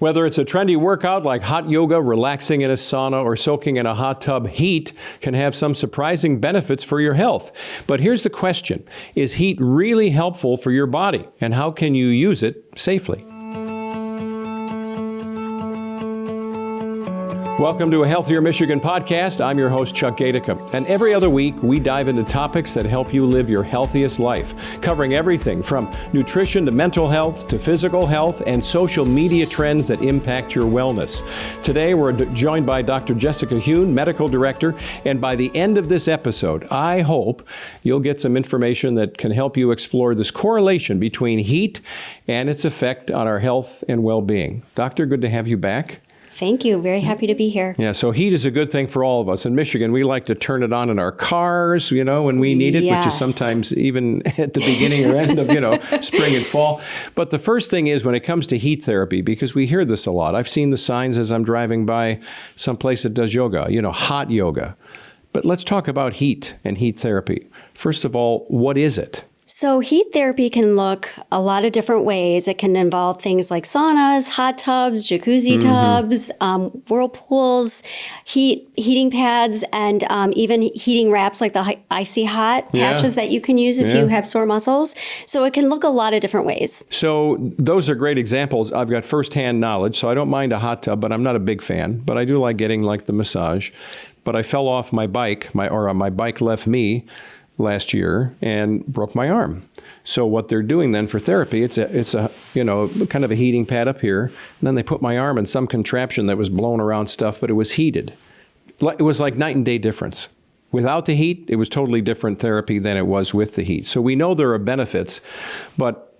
Whether it's a trendy workout like hot yoga, relaxing in a sauna, or soaking in a hot tub, heat can have some surprising benefits for your health. But here's the question. Is heat really helpful for your body? And how can you use it safely? Welcome to a Healthier Michigan podcast. I'm your host, Chuck Gaidica. And every other week, we dive into topics that help you live your healthiest life, covering everything from nutrition to mental health to physical health and social media trends that impact your wellness. Today, we're joined by Dr. Jessica Huhn, Medical Director, and by the end of this episode, I hope you'll get some information that can help you explore this correlation between heat and its effect on our health and well-being. Doctor, good to have you back. Thank you. Very happy to be here. Yeah, so heat is a good thing for all of us. In Michigan, we like to turn it on in our cars, when we need it, Yes. which is sometimes even at the beginning or end of, spring and fall. But the first thing is when it comes to heat therapy, because we hear this a lot. I've seen the signs as I'm driving by some place that does yoga, hot yoga. But let's talk about heat and heat therapy. First of all, what is it? So heat therapy can look a lot of different ways. It can involve things like saunas, hot tubs, jacuzzi tubs, whirlpools, heating pads, and even heating wraps like the icy hot patches that you can use if you have sore muscles. So it can look a lot of different ways. So those are great examples. I've got firsthand knowledge, so I don't mind a hot tub, but I'm not a big fan. But I do like getting the massage. But I fell off my bike, my bike left me last year and broke my arm. So what they're doing then for therapy, it's a kind of a heating pad up here, and then they put my arm in some contraption that was blowing around stuff, but it was heated. It was like night and day difference. Without the heat, it was totally different therapy than it was with the heat. So we know there are benefits, but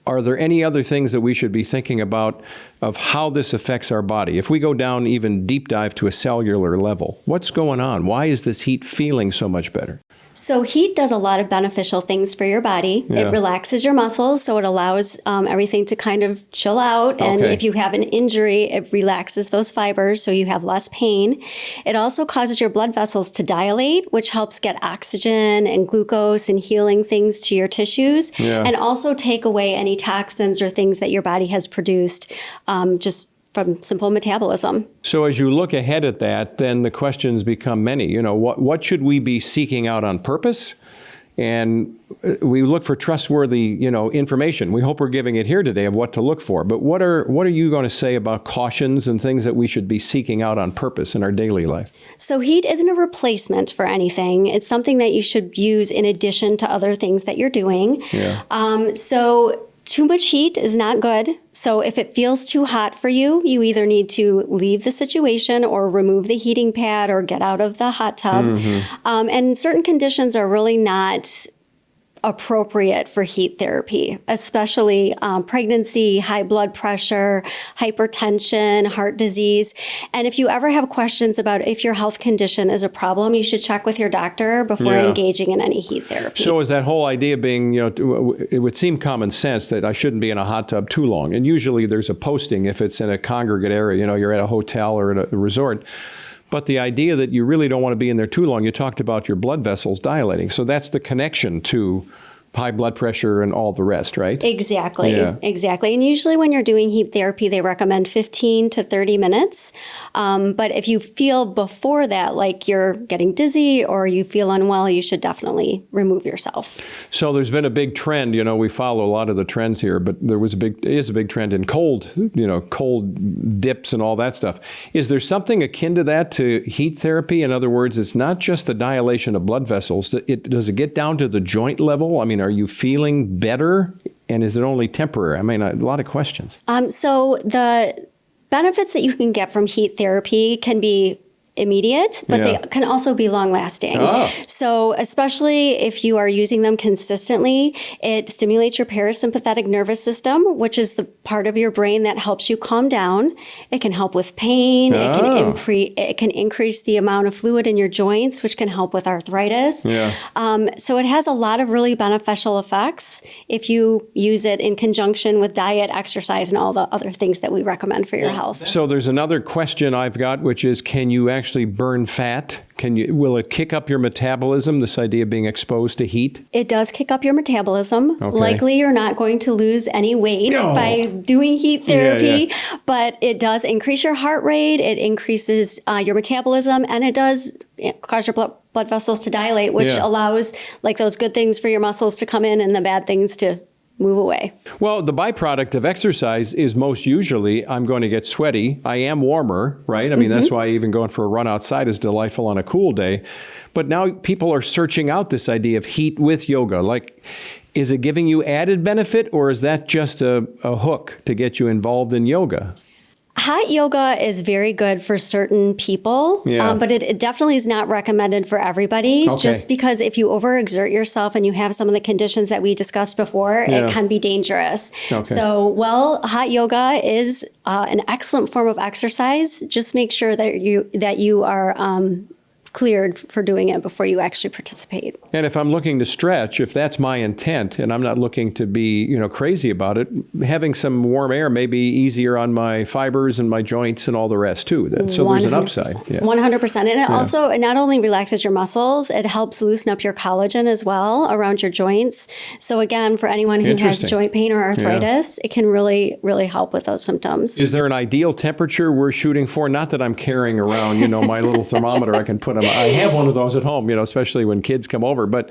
are there any other things that we should be thinking about of how this affects our body? If we go down even deep dive to a cellular level, what's going on? Why is this heat feeling so much better? So heat does a lot of beneficial things for your body. Yeah. It relaxes your muscles, so it allows everything to kind of chill out. And if you have an injury, it relaxes those fibers, so you have less pain. It also causes your blood vessels to dilate, which helps get oxygen and glucose and healing things to your tissues, and also take away any toxins or things that your body has produced just from simple metabolism. So as you look ahead at that, then the questions become many. What should we be seeking out on purpose? And we look for trustworthy, information. We hope we're giving it here today of what to look for. But what are you going to say about cautions and things that we should be seeking out on purpose in our daily life? So heat isn't a replacement for anything. It's something that you should use in addition to other things that you're doing. So too much heat is not good. So if it feels too hot for you, you either need to leave the situation or remove the heating pad or get out of the hot tub. And certain conditions are really not appropriate for heat therapy, especially pregnancy, high blood pressure, hypertension, heart disease. And if you ever have questions about if your health condition is a problem, you should check with your doctor before engaging in any heat therapy. So is that whole idea being, it would seem common sense that I shouldn't be in a hot tub too long. And usually there's a posting if it's in a congregate area, you're at a hotel or at a resort. But the idea that you really don't want to be in there too long, you talked about your blood vessels dilating. So that's the connection to high blood pressure and all the rest, right? Exactly. Exactly. And usually when you're doing heat therapy, they recommend 15 to 30 minutes. But if you feel before that like you're getting dizzy or you feel unwell, you should definitely remove yourself. So there's been a big trend, we follow a lot of the trends here, but there is a big trend in cold dips and all that stuff. Is there something akin to that to heat therapy? In other words, it's not just the dilation of blood vessels. Does it get down to the joint level? I mean, are you feeling better? And is it only temporary? I mean, a lot of questions. So the benefits that you can get from heat therapy can be immediate, but they can also be long-lasting. So especially if you are using them consistently, it stimulates your parasympathetic nervous system, which is the part of your brain that helps you calm down. It can help with pain. It can increase the amount of fluid in your joints, which can help with arthritis. So it has a lot of really beneficial effects if you use it in conjunction with diet, exercise, and all the other things that we recommend for your health. So there's another question I've got, which is, can you actually actually burn fat? Will it kick up your metabolism, this idea of being exposed to heat? It does kick up your metabolism. Okay. Likely you're not going to lose any weight by doing heat therapy, but it does increase your heart rate, it increases your metabolism, and it does cause your blood vessels to dilate, which allows like those good things for your muscles to come in and the bad things to move away. Well, the byproduct of exercise is most usually I'm going to get sweaty. I am warmer, right? I mean, that's why even going for a run outside is delightful on a cool day. But now people are searching out this idea of heat with yoga. Like, is it giving you added benefit, or is that just a hook to get you involved in yoga? Hot yoga is very good for certain people, but it definitely is not recommended for everybody. Okay. Just because if you overexert yourself and you have some of the conditions that we discussed before, it can be dangerous. Okay. So, hot yoga is an excellent form of exercise. Just make sure that you are cleared for doing it before you actually participate. And if I'm looking to stretch, if that's my intent, and I'm not looking to be, crazy about it, having some warm air may be easier on my fibers and my joints and all the rest too. So there's an upside. 100%. And it also, it not only relaxes your muscles, it helps loosen up your collagen as well around your joints. So again, for anyone who has joint pain or arthritis, it can really, really help with those symptoms. Is there an ideal temperature we're shooting for? Not that I'm carrying around, my little thermometer I can put on. I have one of those at home, especially when kids come over. But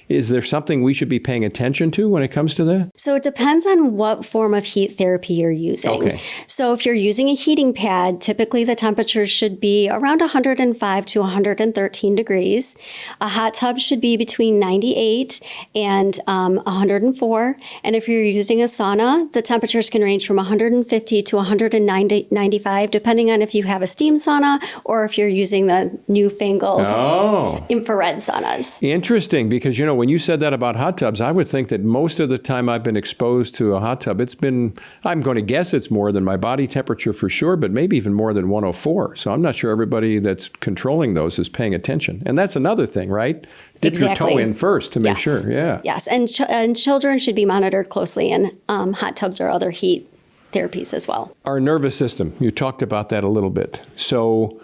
is there something we should be paying attention to when it comes to that? So it depends on what form of heat therapy you're using. Okay. So if you're using a heating pad, typically the temperature should be around 105 to 113 degrees. A hot tub should be between 98 and 104. And if you're using a sauna, the temperatures can range from 150 to 195, depending on if you have a steam sauna or if you're using the newfangled infrared saunas. Interesting, because when you said that about hot tubs, I would think that most of the time I've been exposed to a hot tub, I'm going to guess it's more than my body temperature for sure, but maybe even more than 104. So I'm not sure everybody that's controlling those is paying attention. And that's another thing, right? Dip your toe in first to make sure. Yeah. Yes, and children should be monitored closely in hot tubs or other heat therapies as well. Our nervous system, you talked about that a little bit. So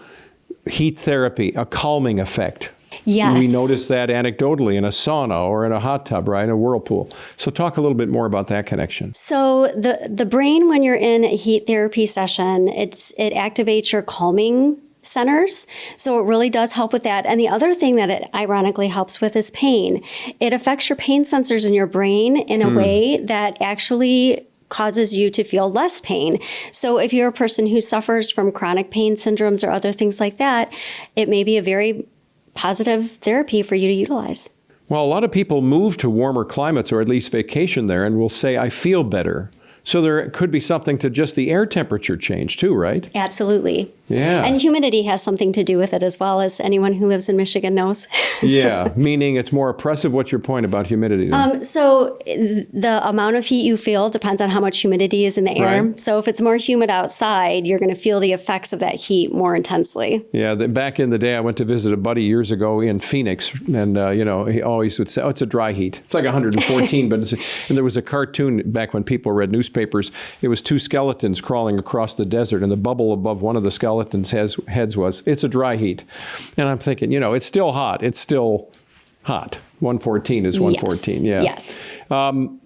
heat therapy, a calming effect. Yes. We notice that anecdotally in a sauna or in a hot tub, right, in a whirlpool. So talk a little bit more about that connection. So the brain, when you're in a heat therapy session, it activates your calming centers. So it really does help with that. And the other thing that it ironically helps with is pain. It affects your pain sensors in your brain in a way that actually causes you to feel less pain. So if you're a person who suffers from chronic pain syndromes or other things like that, it may be a very positive therapy for you to utilize. Well, a lot of people move to warmer climates or at least vacation there and will say, I feel better. So there could be something to just the air temperature change too, right? Absolutely. Yeah. And humidity has something to do with it as well, as anyone who lives in Michigan knows. Yeah, meaning it's more oppressive. What's your point about humidity? So the amount of heat you feel depends on how much humidity is in the air. Right. So if it's more humid outside, you're going to feel the effects of that heat more intensely. Yeah, back in the day, I went to visit a buddy years ago in Phoenix, and he always would say, it's a dry heat. It's like 114, but and there was a cartoon back when people read newspapers. It was two skeletons crawling across the desert, and the bubble above one of the skeletons' heads was, it's a dry heat. And I'm thinking, it's still hot. It's still hot. 114 is 114. Yeah. Yes.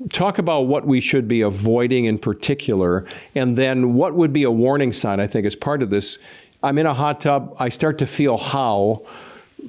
Talk about what we should be avoiding in particular, and then what would be a warning sign, I think, as part of this. I'm in a hot tub. I start to feel how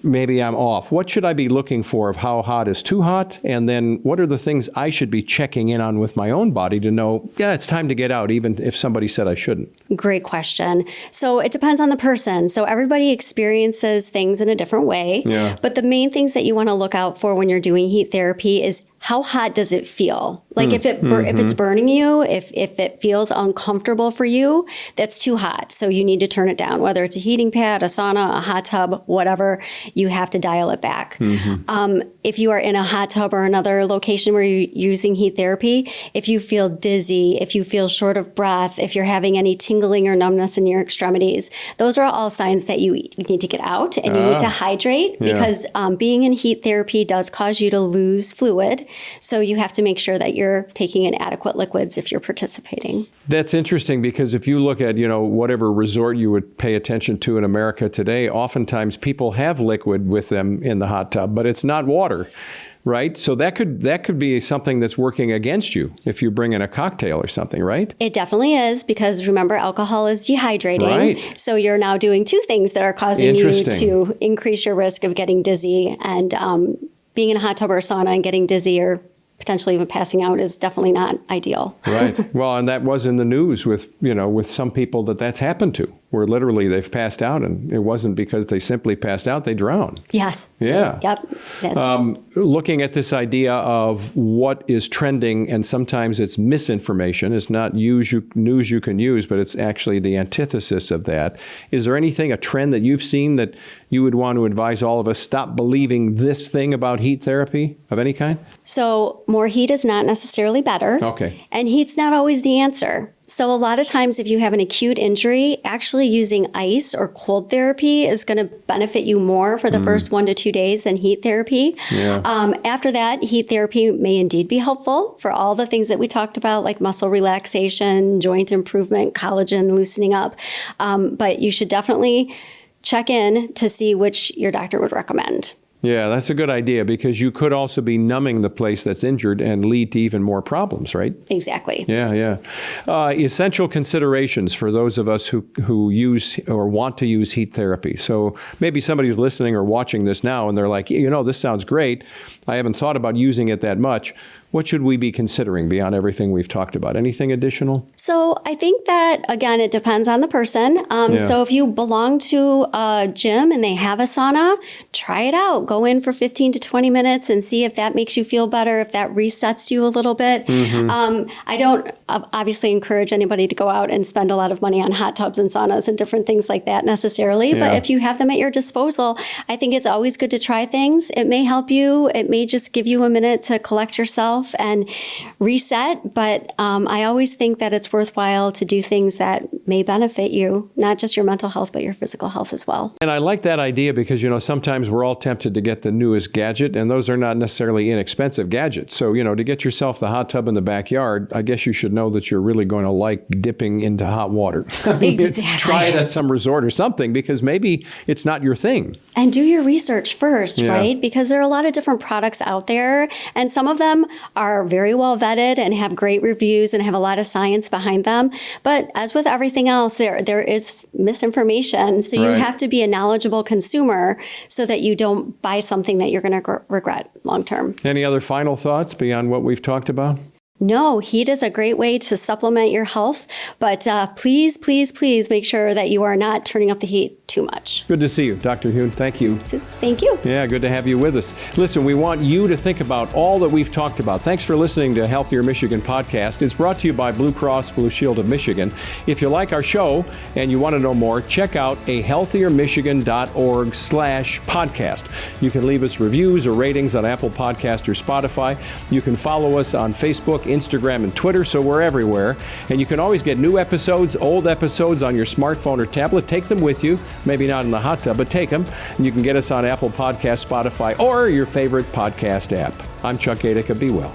maybe I'm off. What should I be looking for of how hot is too hot? And then what are the things I should be checking in on with my own body to know, it's time to get out, even if somebody said I shouldn't? Great question. So it depends on the person. So everybody experiences things in a different way. Yeah. But the main things that you want to look out for when you're doing heat therapy is how hot does it feel? Like if it's burning you, if it feels uncomfortable for you, that's too hot. So you need to turn it down, whether it's a heating pad, a sauna, a hot tub, whatever, you have to dial it back. If you are in a hot tub or another location where you're using heat therapy, if you feel dizzy, if you feel short of breath, if you're having any tingling or numbness in your extremities, those are all signs that you need to get out and you need to hydrate because being in heat therapy does cause you to lose fluid. So you have to make sure that you're taking in adequate liquids if you're participating. That's interesting because if you look at, whatever resort you would pay attention to in America today, oftentimes people have liquid with them in the hot tub, but it's not water. Right? So that could be something that's working against you if you bring in a cocktail or something, right? It definitely is, because remember, alcohol is dehydrating. Right. So you're now doing two things that are causing you to increase your risk of getting dizzy. And being in a hot tub or a sauna and getting dizzy or potentially even passing out is definitely not ideal. Right. Well, and that was in the news with some people that's happened to, where literally they've passed out, and it wasn't because they simply passed out, they drowned. Yes. Yeah. Yep. Looking at this idea of what is trending, and sometimes it's misinformation. It's not news you can use, but it's actually the antithesis of that. Is there anything, a trend that you've seen that you would want to advise all of us stop believing this thing about heat therapy of any kind? So more heat is not necessarily better. Okay. And heat's not always the answer. So a lot of times if you have an acute injury, actually using ice or cold therapy is going to benefit you more for the first 1 to 2 days than heat therapy. Yeah. After that, heat therapy may indeed be helpful for all the things that we talked about, like muscle relaxation, joint improvement, collagen loosening up. But you should definitely check in to see which your doctor would recommend. Yeah, that's a good idea, because you could also be numbing the place that's injured and lead to even more problems, right? Exactly. Yeah. Essential considerations for those of us who use or want to use heat therapy. So maybe somebody's listening or watching this now and they're like, this sounds great. I haven't thought about using it that much. What should we be considering beyond everything we've talked about? Anything additional? So I think that, again, it depends on the person. So if you belong to a gym and they have a sauna, try it out. Go in for 15 to 20 minutes and see if that makes you feel better, if that resets you a little bit. I don't obviously encourage anybody to go out and spend a lot of money on hot tubs and saunas and different things like that necessarily. Yeah. But if you have them at your disposal, I think it's always good to try things. It may help you. It may just give you a minute to collect yourself and reset. But I always think that it's worthwhile to do things that may benefit you, not just your mental health, but your physical health as well. And I like that idea because, sometimes we're all tempted to get the newest gadget, and those are not necessarily inexpensive gadgets. So, to get yourself the hot tub in the backyard, I guess you should know that you're really going to like dipping into hot water. Exactly. Try it at some resort or something, because maybe it's not your thing. And do your research first, right? Because there are a lot of different products out there, and some of them are very well vetted and have great reviews and have a lot of science behind them. But as with everything else, there is misinformation. So you have to be a knowledgeable consumer so that you don't buy something that you're going to regret long term. Any other final thoughts beyond what we've talked about? No, heat is a great way to supplement your health, but please, please, please make sure that you are not turning up the heat too much. Good to see you, Dr. Huhn. Thank you. Thank you. Yeah, good to have you with us. Listen, we want you to think about all that we've talked about. Thanks for listening to Healthier Michigan podcast. It's brought to you by Blue Cross Blue Shield of Michigan. If you like our show and you want to know more, check out ahealthiermichigan.org/podcast. You can leave us reviews or ratings on Apple Podcast or Spotify. You can follow us on Facebook, Instagram, and Twitter, so we're everywhere. And you can always get new episodes, old episodes on your smartphone or tablet. Take them with you. Maybe not in the hot tub, but take them. And you can get us on Apple Podcasts, Spotify, or your favorite podcast app. I'm Chuck Gaidica. Be well.